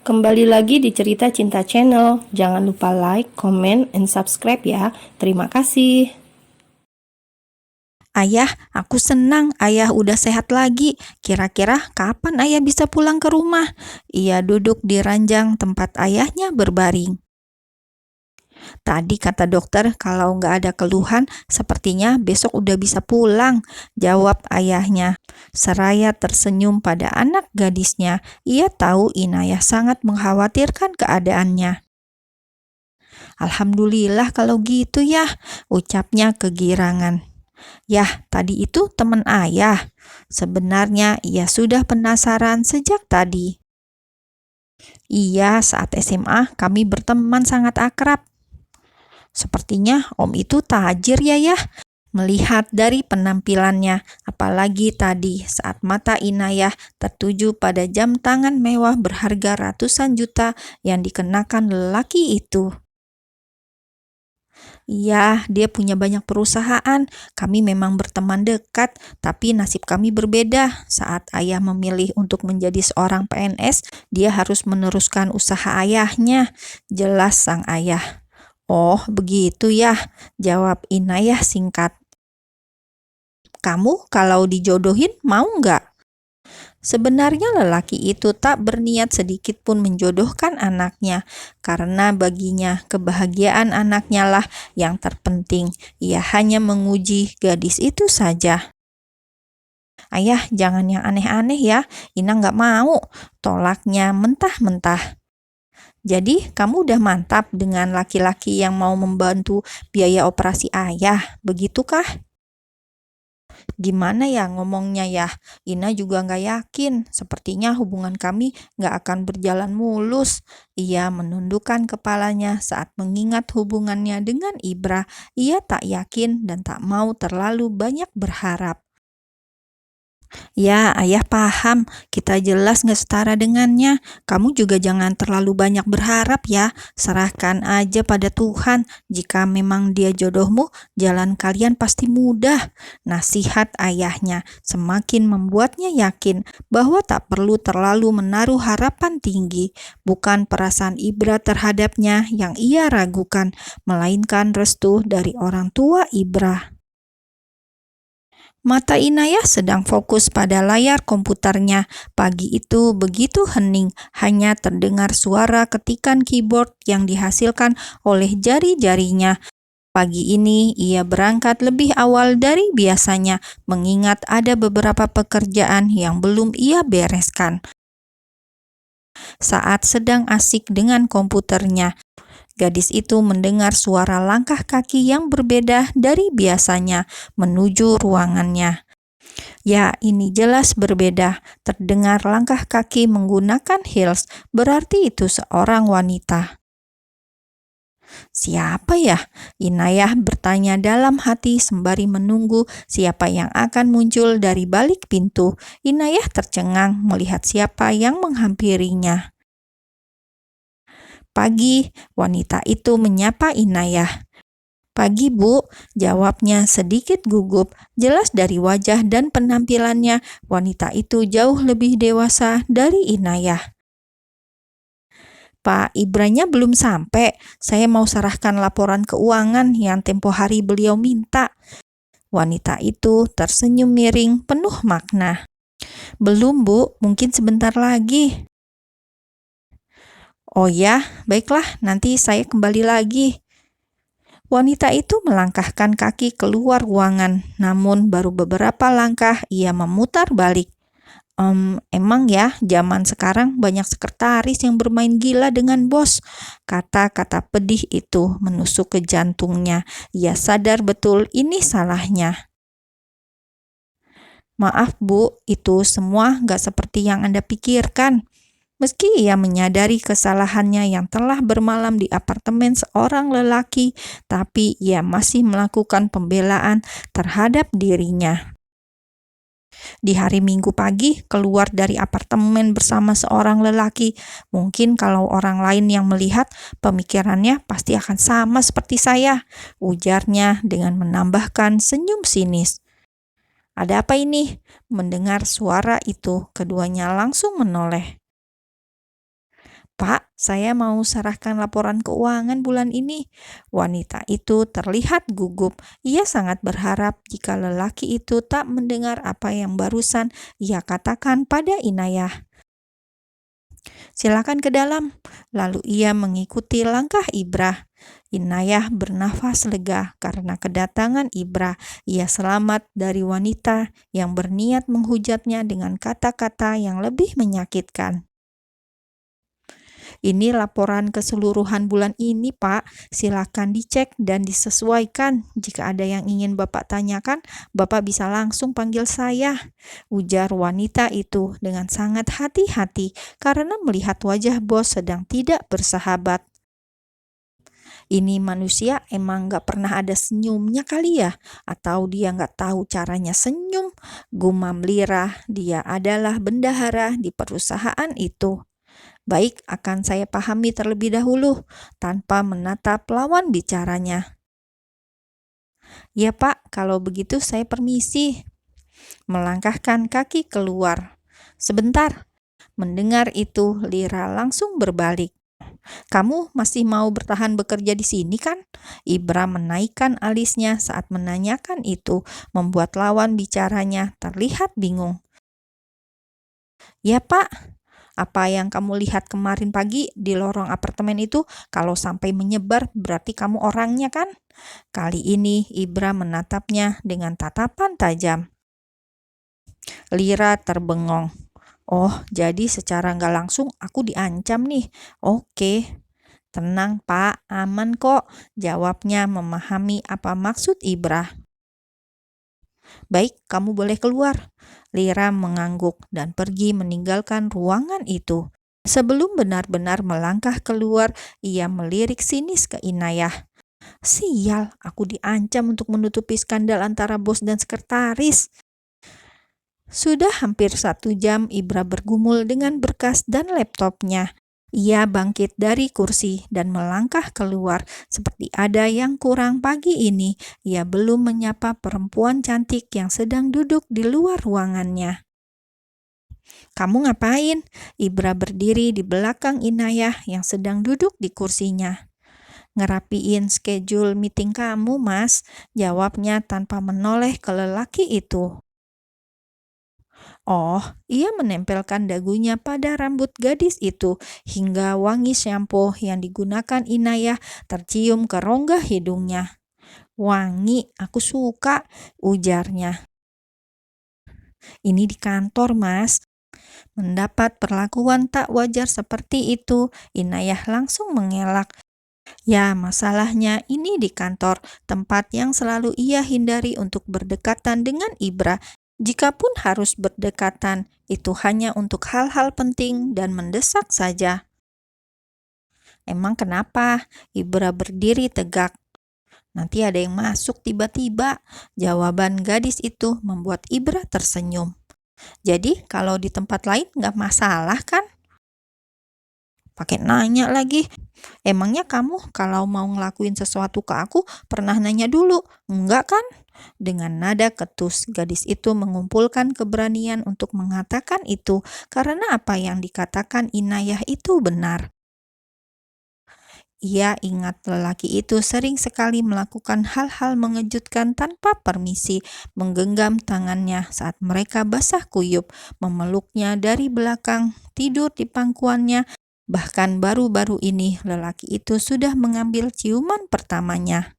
Kembali lagi di Cerita Cinta Channel. Jangan lupa like, comment, and subscribe ya. Terima kasih. Ayah, aku senang ayah udah sehat lagi. Kira-kira kapan ayah bisa pulang ke rumah? Ia duduk di ranjang tempat ayahnya berbaring. Tadi kata dokter kalau nggak ada keluhan, sepertinya besok udah bisa pulang, jawab ayahnya. Seraya tersenyum pada anak gadisnya, ia tahu Inayah sangat mengkhawatirkan keadaannya. Alhamdulillah kalau gitu ya, ucapnya kegirangan. Yah, tadi itu teman ayah. Sebenarnya ia sudah penasaran sejak tadi. Iya, saat SMA kami berteman sangat akrab. Sepertinya om itu tajir ya. Melihat dari penampilannya, apalagi tadi saat mata Inayah tertuju pada jam tangan mewah berharga ratusan juta yang dikenakan lelaki itu. Iya, dia punya banyak perusahaan. Kami memang berteman dekat, tapi nasib kami berbeda. Saat ayah memilih untuk menjadi seorang PNS, dia harus meneruskan usaha ayahnya. Jelas sang ayah. Oh, begitu ya, jawab Inayah singkat. Kamu kalau dijodohin mau nggak? Sebenarnya lelaki itu tak berniat sedikit pun menjodohkan anaknya, karena baginya kebahagiaan anaknya lah yang terpenting. Ia hanya menguji gadis itu saja. Ayah, jangan yang aneh-aneh ya, Ina nggak mau, tolaknya mentah-mentah. Jadi, kamu udah mantap dengan laki-laki yang mau membantu biaya operasi ayah, begitukah? Gimana ya ngomongnya ya? Ina juga nggak yakin. Sepertinya hubungan kami nggak akan berjalan mulus. Ia menundukkan kepalanya saat mengingat hubungannya dengan Ibra. Ia tak yakin dan tak mau terlalu banyak berharap. Ya, ayah paham. Kita jelas nggak setara dengannya. Kamu juga jangan terlalu banyak berharap ya. Serahkan aja pada Tuhan. Jika memang dia jodohmu, jalan kalian pasti mudah. Nasihat ayahnya semakin membuatnya yakin bahwa tak perlu terlalu menaruh harapan tinggi. Bukan perasaan Ibra terhadapnya yang ia ragukan, melainkan restu dari orang tua Ibra. Mata Inayah sedang fokus pada layar komputernya. Pagi itu begitu hening, hanya terdengar suara ketikan keyboard yang dihasilkan oleh jari-jarinya. Pagi ini ia berangkat lebih awal dari biasanya, mengingat ada beberapa pekerjaan yang belum ia bereskan. Saat sedang asik dengan komputernya, gadis itu mendengar suara langkah kaki yang berbeda dari biasanya menuju ruangannya. Ya, ini jelas berbeda. Terdengar langkah kaki menggunakan heels, berarti itu seorang wanita. Siapa ya? Inayah bertanya dalam hati sembari menunggu siapa yang akan muncul dari balik pintu. Inayah tercengang melihat siapa yang menghampirinya. Pagi, wanita itu menyapa Inayah. Pagi Bu, jawabnya sedikit gugup. Jelas dari wajah dan penampilannya, wanita itu jauh lebih dewasa dari Inayah. Pak, Ibranya belum sampai. Saya mau serahkan laporan keuangan yang tempo hari beliau minta. Wanita itu tersenyum miring penuh makna. Belum Bu, mungkin sebentar lagi. Oh ya, baiklah, nanti saya kembali lagi. Wanita itu melangkahkan kaki keluar ruangan, namun baru beberapa langkah ia memutar balik. Emang ya, zaman sekarang banyak sekretaris yang bermain gila dengan bos. Kata-kata pedih itu menusuk ke jantungnya. Ia sadar betul ini salahnya. Maaf Bu, itu semua gak seperti yang Anda pikirkan. Meski ia menyadari kesalahannya yang telah bermalam di apartemen seorang lelaki, tapi ia masih melakukan pembelaan terhadap dirinya. Di hari Minggu pagi, keluar dari apartemen bersama seorang lelaki. Mungkin kalau orang lain yang melihat, pemikirannya pasti akan sama seperti saya, ujarnya dengan menambahkan senyum sinis. Ada apa ini? Mendengar suara itu, keduanya langsung menoleh. "Pak, saya mau serahkan laporan keuangan bulan ini." Wanita itu terlihat gugup. Ia sangat berharap jika lelaki itu tak mendengar apa yang barusan ia katakan pada Inayah. "Silakan ke dalam." Lalu ia mengikuti langkah Ibrah. Inayah bernafas lega karena kedatangan Ibrah. Ia selamat dari wanita yang berniat menghujatnya dengan kata-kata yang lebih menyakitkan. "Ini laporan keseluruhan bulan ini, Pak. Silakan dicek dan disesuaikan. Jika ada yang ingin Bapak tanyakan, Bapak bisa langsung panggil saya," ujar wanita itu dengan sangat hati-hati karena melihat wajah bos sedang tidak bersahabat. "Ini manusia emang gak pernah ada senyumnya kali ya? Atau dia gak tahu caranya senyum?" gumam Lira. Dia adalah bendahara di perusahaan itu. "Baik, akan saya pahami terlebih dahulu," tanpa menatap lawan bicaranya. "Ya Pak, kalau begitu saya permisi." Melangkahkan kaki keluar. "Sebentar." Mendengar itu, Lira langsung berbalik. "Kamu masih mau bertahan bekerja di sini kan?" Ibra menaikkan alisnya saat menanyakan itu, membuat lawan bicaranya terlihat bingung. "Ya Pak, apa yang kamu lihat kemarin pagi di lorong apartemen itu kalau sampai menyebar berarti kamu orangnya kan?" Kali ini Ibra menatapnya dengan tatapan tajam. Lira terbengong. "Oh, jadi secara nggak langsung aku diancam nih. Oke." "Tenang Pak, aman kok," jawabnya memahami apa maksud Ibra. "Baik, kamu boleh keluar." Lira mengangguk dan pergi meninggalkan ruangan itu. Sebelum benar-benar melangkah keluar, ia melirik sinis ke Inayah. "Sial, aku diancam untuk menutupi skandal antara bos dan sekretaris." Sudah hampir 1 jam Ibra bergumul dengan berkas dan laptopnya. Ia bangkit dari kursi dan melangkah keluar seperti ada yang kurang pagi ini. Ia belum menyapa perempuan cantik yang sedang duduk di luar ruangannya. "Kamu ngapain?" Ibra berdiri di belakang Inayah yang sedang duduk di kursinya. "Ngerapiin schedule meeting kamu, Mas," jawabnya tanpa menoleh ke lelaki itu. Oh, ia menempelkan dagunya pada rambut gadis itu hingga wangi shampoo yang digunakan Inayah tercium ke rongga hidungnya. "Wangi, aku suka," ujarnya. "Ini di kantor, Mas." Mendapat perlakuan tak wajar seperti itu, Inayah langsung mengelak. Ya, masalahnya ini di kantor, tempat yang selalu ia hindari untuk berdekatan dengan Ibra. Jikapun harus berdekatan, itu hanya untuk hal-hal penting dan mendesak saja. "Emang kenapa?" Ibra berdiri tegak. "Nanti ada yang masuk tiba-tiba." Jawaban gadis itu membuat Ibra tersenyum. "Jadi kalau di tempat lain nggak masalah kan?" Pakai nanya lagi. "Emangnya kamu kalau mau ngelakuin sesuatu ke aku pernah nanya dulu? Enggak kan?" Dengan nada ketus, gadis itu mengumpulkan keberanian untuk mengatakan itu karena apa yang dikatakan Inayah itu benar. Ia ingat lelaki itu sering sekali melakukan hal-hal mengejutkan tanpa permisi, menggenggam tangannya saat mereka basah kuyup, memeluknya dari belakang, tidur di pangkuannya. Bahkan baru-baru ini lelaki itu sudah mengambil ciuman pertamanya.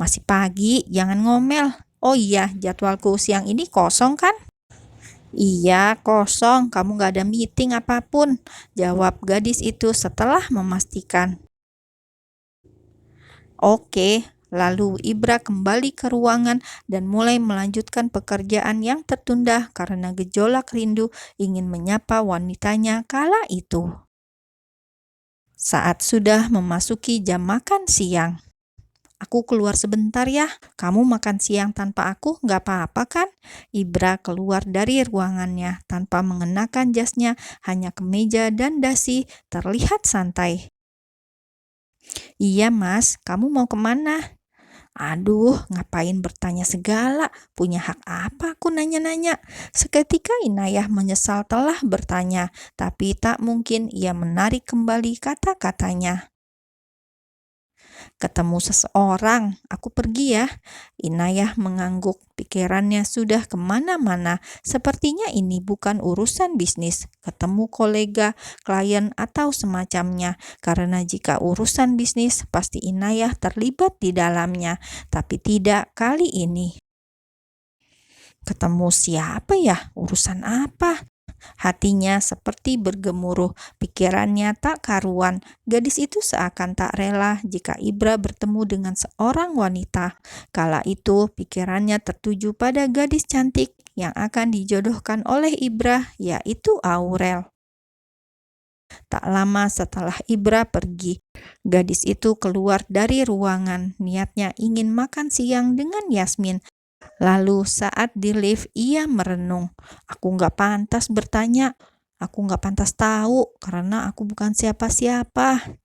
"Masih pagi, jangan ngomel." "Oh iya, jadwalku siang ini kosong kan?" "Iya, kosong. Kamu gak ada meeting apapun," jawab gadis itu setelah memastikan. "Oke." Lalu Ibra kembali ke ruangan dan mulai melanjutkan pekerjaan yang tertunda karena gejolak rindu ingin menyapa wanitanya kala itu. Saat sudah memasuki jam makan siang. "Aku keluar sebentar ya. Kamu makan siang tanpa aku nggak apa-apa kan?" Ibra keluar dari ruangannya tanpa mengenakan jasnya, hanya kemeja dan dasi, terlihat santai. "Iya mas, kamu mau kemana?" Aduh, ngapain bertanya segala? Punya hak apa aku nanya-nanya? Seketika Inayah menyesal telah bertanya, tapi tak mungkin ia menarik kembali kata-katanya. Ketemu seseorang, aku pergi ya. Inayah mengangguk, pikirannya sudah kemana-mana. Sepertinya ini bukan urusan bisnis, ketemu kolega, klien, atau semacamnya. Karena jika urusan bisnis, pasti Inayah terlibat di dalamnya. Tapi tidak kali ini. Ketemu siapa ya? Urusan apa? Hatinya seperti bergemuruh, pikirannya tak karuan. Gadis itu seakan tak rela jika Ibra bertemu dengan seorang wanita. Kala itu pikirannya tertuju pada gadis cantik yang akan dijodohkan oleh Ibra, yaitu Aurel. Tak lama setelah Ibra pergi, gadis itu keluar dari ruangan. Niatnya ingin makan siang dengan Yasmin. Lalu saat di lift ia merenung, aku nggak pantas bertanya, aku nggak pantas tahu karena aku bukan siapa-siapa.